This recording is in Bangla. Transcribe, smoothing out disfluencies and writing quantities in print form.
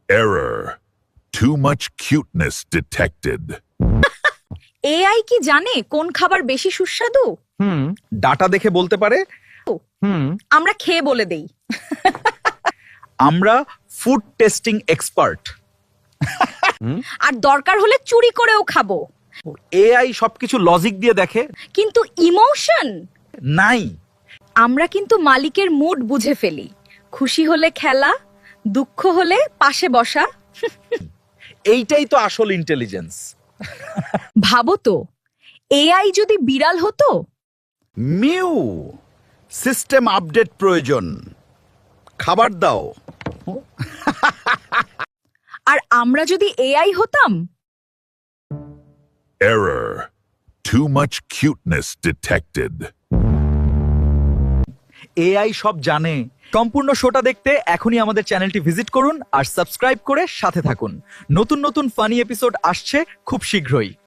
Error. Too much cuteness detected. AI কি জানে কোন খাবার বেশি সুস্বাদু? ডাটা দেখে বলতে পারে। আমরা খেয়ে বলে দেই। আমরা ফুড টেস্টিং এক্সপার্ট। আর দরকার হলে চুরি করেও খাবো। এআই সবকিছু লজিক দিয়ে দেখে। কিন্তু ইমোশন নাই। আমরা কিন্তু মালিকের মুড বুঝে ফেলি। খুশি হলে খেলা, দুঃখ হলে পাশে বসা। এইটাই তো আসল ইন্টেলিজেন্স। ভাবো তো, এআই যদি বিড়াল হতো? মিউ, সিস্টেম আপডেট প্রয়োজন, খাবার দাও। আর আমরা যদি এআই হতাম? Error. Too much cuteness detected. AI সব জানে। সম্পূর্ণ শোটা দেখতে এখনই আমাদের চ্যানেলটি ভিজিট করুন আর সাবস্ক্রাইব করে সাথে থাকুন। নতুন নতুন ফানি এপিসোড আসছে খুব শীঘ্রই।